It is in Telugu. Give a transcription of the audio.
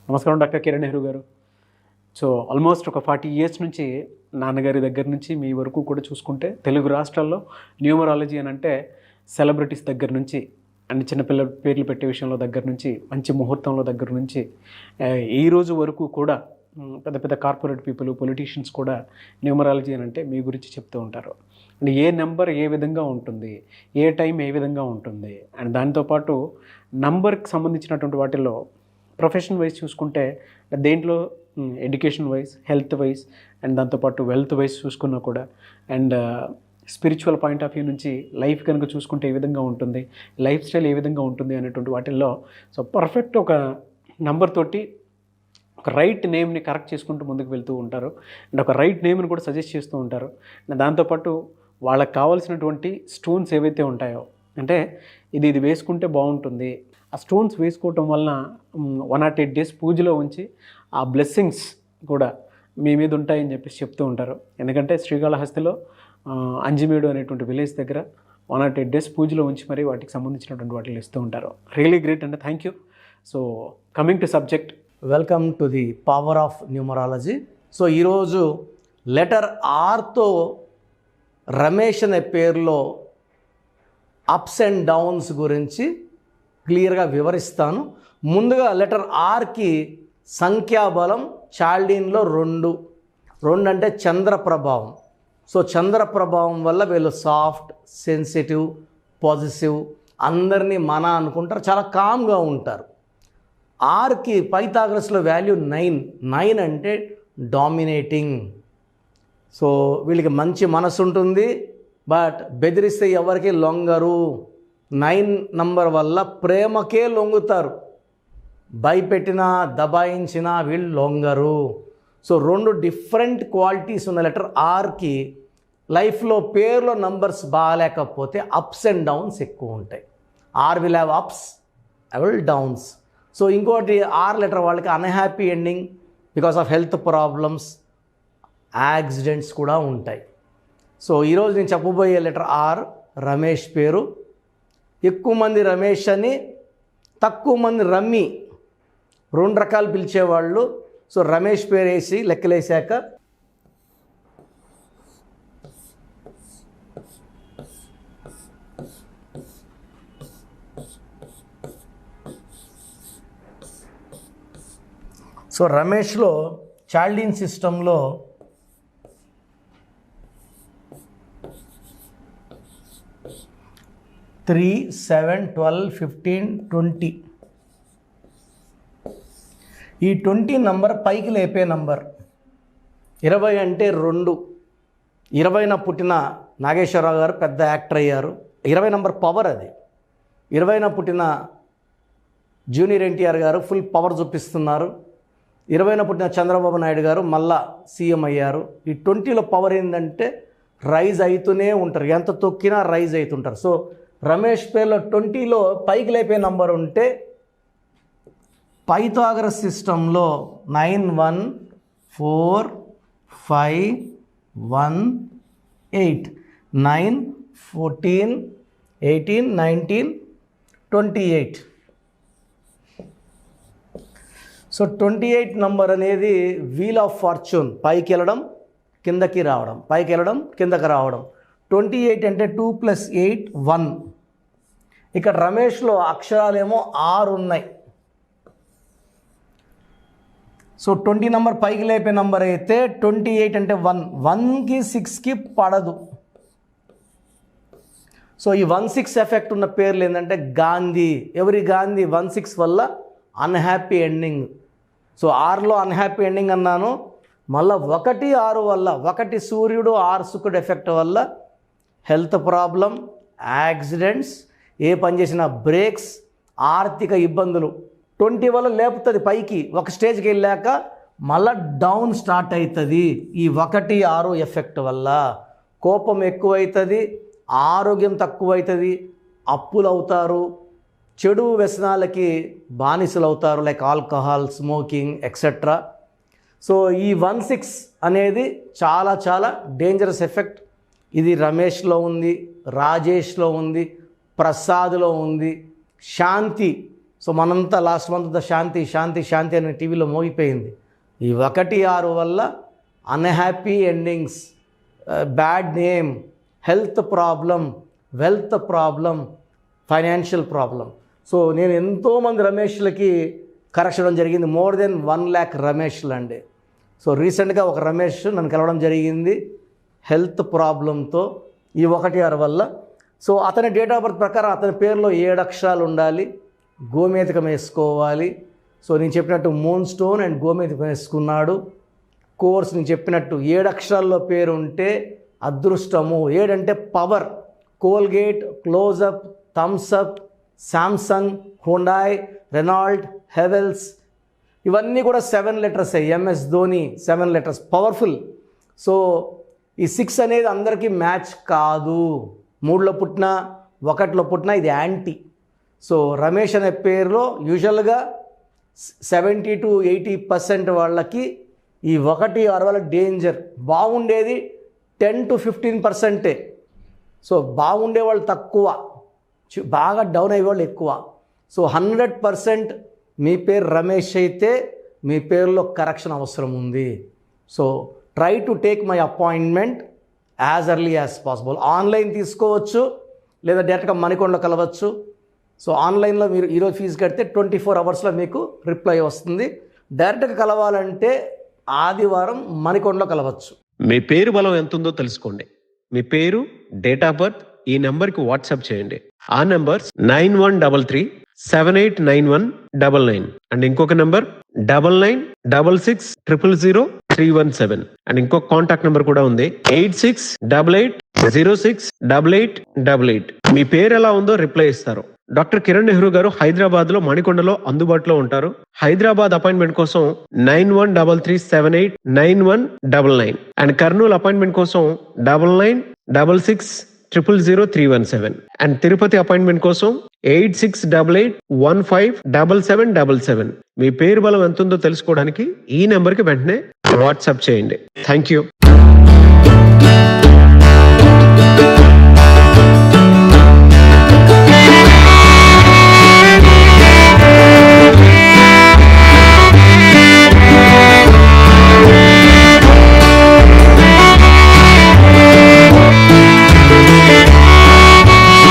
నమస్కారం డాక్టర్ కిరణ్ నెహ్రూ గారు. సో ఆల్మోస్ట్ ఒక 40 ఇయర్స్ నుంచి నాన్నగారి దగ్గర నుంచి మీ వరకు కూడా చూసుకుంటే తెలుగు రాష్ట్రాల్లో న్యూమరాలజీ అని అంటే సెలబ్రిటీస్ దగ్గర నుంచి అండ్ చిన్నపిల్ల పేర్లు పెట్టే విషయంలో దగ్గర నుంచి మంచి ముహూర్తంలో దగ్గర నుంచి ఈ రోజు వరకు కూడా పెద్ద పెద్ద కార్పొరేట్ పీపుల్ పొలిటీషియన్స్ కూడా న్యూమరాలజీ అని అంటే మీ గురించి చెప్తూ ఉంటారు. అండ్ ఏ నెంబర్ ఏ విధంగా ఉంటుంది, ఏ టైం ఏ విధంగా ఉంటుంది, అండ్ దాంతోపాటు నంబర్కి సంబంధించినటువంటి వాటిల్లో ప్రొఫెషన్ వైజ్ చూసుకుంటే దేంట్లో education wise, health wise and దాంతోపాటు వెల్త్ వైజ్ చూసుకున్నా కూడా and spiritual point of view నుంచి లైఫ్ కనుక చూసుకుంటే ఏ విధంగా ఉంటుంది, లైఫ్ స్టైల్ ఏ విధంగా ఉంటుంది అనేటువంటి వాటిల్లో సో పర్ఫెక్ట్ ఒక నంబర్ తోటి ఒక రైట్ నేమ్ని కరెక్ట్ చేసుకుంటూ ముందుకు వెళ్తూ ఉంటారు అండ్ ఒక రైట్ నేమ్ని కూడా సజెస్ట్ చేస్తూ ఉంటారు. దాంతోపాటు వాళ్ళకి కావాల్సినటువంటి స్టోన్స్ ఏవైతే ఉంటాయో అంటే ఇది వేసుకుంటే బాగుంటుంది, ఆ స్టోన్స్ వేసుకోవటం వలన 108 days పూజలో ఉంచి ఆ బ్లెస్సింగ్స్ కూడా మీ మీద ఉంటాయని చెప్పేసి చెప్తూ ఉంటారు. ఎందుకంటే శ్రీకాళహస్తిలో అంజిమేడు అనేటువంటి విలేజ్ దగ్గర 108 days పూజలో ఉంచి మరి వాటికి సంబంధించినటువంటి వాటిని ఇస్తూ ఉంటారు. రియలీ గ్రేట్ అండి, thank you. So coming to subject, welcome to the power of numerology. So ఈరోజు లెటర్ ఆర్తో రమేష్ అనే పేరులో అప్స్ అండ్ డౌన్స్ గురించి క్లియర్గా వివరిస్తాను. ముందుగా లెటర్ ఆర్కి సంఖ్యాబలం చాల్డీన్లో 2 అంటే చంద్ర ప్రభావం. సో చంద్ర ప్రభావం వల్ల వీళ్ళు సాఫ్ట్, సెన్సిటివ్, పాజిటివ్, అందరినీ మన అనుకుంటారు, చాలా కామ్గా ఉంటారు. ఆర్కి పైథాగరస్లో వాల్యూ 9 అంటే డామినేటింగ్. సో వీళ్ళకి మంచి మనసు ఉంటుంది, బట్ బెదిరిస్తే ఎవరికి లొంగరు. 9 నంబర్ వల్ల ప్రేమకే లొంగుతారు, భయపెట్టినా దబాయించినా వీళ్ళు లొంగరు. సో 2 డిఫరెంట్ క్వాలిటీస్ ఉన్న లెటర్ ఆర్కి లైఫ్లో పేర్లో నంబర్స్ బాగాలేకపోతే అప్స్ అండ్ డౌన్స్ ఎక్కువ ఉంటాయి. R will have ups, I will downs. So ఇంకోటి ఆర్ లెటర్ వాళ్ళకి unhappy ending because of health problems, accidents కూడా ఉంటాయి. సో ఈరోజు నేను చెప్పబోయే లెటర్ ఆర్ రమేష్ పేరు. ఎక్కువ మంది రమేష్ అని, తక్కువ మంది రమ్మి, 2 రకాలు పిలిచేవాళ్ళు. సో రమేష్ పేరు వేసి లెక్కలేసాక సో రమేష్లో చాల్డీన్ సిస్టంలో 3, 7, 12, 15, 20 ఈ 20 నంబర్ పైకి లేపే నంబర్. 20 అంటే 2. 20న పుట్టిన నాగేశ్వరరావు గారు పెద్ద యాక్టర్ అయ్యారు. 20 నంబర్ పవర్ అది. 20న పుట్టిన జూనియర్ ఎన్టీఆర్ గారు ఫుల్ పవర్ చూపిస్తున్నారు. 20న పుట్టిన చంద్రబాబు నాయుడు గారు మళ్ళా సీఎం అయ్యారు. ఈ 20లో పవర్ ఏంటంటే రైజ్ అవుతూనే ఉంటారు, ఎంత తొక్కినా రైజ్ అవుతుంటారు. సో రమేష్ పేరులో 20లో పైకి లేపే నంబర్ ఉంటే పైథాగరస్ సిస్టంలో 9, 1, 4, 5, 1, 8, 9, 14, 18, 19, 28. సో 28 నంబర్ అనేది వీల్ ఆఫ్ ఫార్చ్యూన్, పైకి వెళ్ళడం కిందకి రావడం, పైకి వెళ్ళడం కిందకి రావడం. 28 అంటే 2 + 8 1. ఇక్కడ రమేష్లో అక్షరాలేమో 6 ఉన్నాయి. సో 20 నంబర్ పైకి లేపే నంబర్ అయితే 28 అంటే 1. 1కి 6కి పడదు. సో ఈ 1-6 ఎఫెక్ట్ ఉన్న పేర్లు ఏంటంటే గాంధీ. ఎవరి గాంధీ 1-6 వల్ల అన్హ్యాపీ ఎండింగ్. సో 6లో అన్హ్యాపీ ఎండింగ్ అన్నాను. మళ్ళీ 1-6 వల్ల, 1 సూర్యుడు 6 శుక్రుడు ఎఫెక్ట్ వల్ల హెల్త్ ప్రాబ్లం, యాక్సిడెంట్స్, ఏ పని చేసినా బ్రేక్స్, ఆర్థిక ఇబ్బందులు. 20 వల్ల లేపుతుంది పైకి, ఒక స్టేజ్కి వెళ్ళాక మళ్ళా డౌన్ స్టార్ట్ అవుతుంది. ఈ 1-6 ఎఫెక్ట్ వల్ల కోపం ఎక్కువవుతుంది, ఆరోగ్యం తక్కువవుతుంది, అప్పులు అవుతారు, చెడు వ్యసనాలకి బానిసలు అవుతారు, like alcohol, smoking etcetera. So ఈ 1-6 అనేది చాలా చాలా డేంజరస్ ఎఫెక్ట్. ఇది రమేష్లో ఉంది, రాజేష్లో ఉంది, ప్రసాద్లో ఉంది. శాంతి సో మనంతా లాస్ట్ మంత్ అంతా శాంతి శాంతి శాంతి అనే టీవీలో మోగిపోయింది. ఈ 1-6 వల్ల unhappy endings, bad name, health problem, wealth problem, financial problem. So నేను ఎంతోమంది రమేష్లకి కరెక్షన్ ఇవ్వడం జరిగింది. మోర్ దెన్ 1 lakh రమేష్లు అండి. సో రీసెంట్గా ఒక రమేష్ నన్ను కలవడం జరిగింది హెల్త్ ప్రాబ్లంతో ఈ 1-6 వల్ల. సో అతని డేట్ ఆఫ్ బర్త్ ప్రకారం అతని పేరులో 7 అక్షరాలు ఉండాలి, గోమేధికం వేసుకోవాలి. సో నేను చెప్పినట్టు మూన్ స్టోన్ అండ్ గోమేధికం వేసుకున్నాడు. కోర్స్ నేను చెప్పినట్టు 7 అక్షరాల్లో పేరు ఉంటే అదృష్టము. 7 అంటే power. Colgate, Closeup, Thums Up, Samsung, Hyundai, Renault, Havells ఇవన్నీ కూడా 7 letters. MS Dhoni 7 letters, powerful. So ఈ 6 అనేది అందరికీ మ్యాచ్ కాదు. 3లో పుట్టినా 1లో పుట్టినా ఇది యాంటీ. సో రమేష్ అనే పేరులో యూజువల్గా 70 to 80% వాళ్ళకి ఈ 1-6 వల్ల డేంజర్. బాగుండేది 10 to 15%. సో బాగుండే వాళ్ళు తక్కువ, బాగా డౌన్ అయ్యే వాళ్ళు ఎక్కువ. సో 100% మీ పేరు రమేష్ అయితే మీ పేరులో కరెక్షన్ అవసరం ఉంది. So try to take my appointment as early as possible. Online తీసుకోవచ్చు లేదా డైరెక్ట్గా మణికొండలో కలవచ్చు. సో ఆన్లైన్లో మీరు ఈరోజు ఫీజు కడితే 24 hours మీకు రిప్లై వస్తుంది. డైరెక్ట్గా కలవాలంటే ఆదివారం మణికొండలో కలవచ్చు. మీ పేరు బలం ఎంత ఉందో తెలుసుకోండి. మీ పేరు, డేట్ ఆఫ్ బర్త్ ఈ నెంబర్కి వాట్సాప్ చేయండి. ఆ నెంబర్ 9133789199 అండ్ ఇంకొక నెంబర్ 9966000317 అండ్ ఇంకొక కాంటాక్ట్ నెంబర్ కూడా ఉంది 8688068888. మీ పేరు ఎలా ఉందో రిప్లై ఇస్తారు. డాక్టర్ కిరణ్ నెహ్రూ గారు హైదరాబాద్ లో మణికొండలో అందుబాటులో ఉంటారు. హైదరాబాద్ అపాయింట్మెంట్ కోసం 9133789199 అండ్ కర్నూలు అపాయింట్మెంట్ కోసం 9966000317 అండ్ తిరుపతి అపాయింట్మెంట్ కోసం 8688157777. మీ పేరు బలం ఎంత ఉందో తెలుసుకోవడానికి ఈ నెంబర్కి వెంటనే వాట్సాప్ చేయండి. Thank you.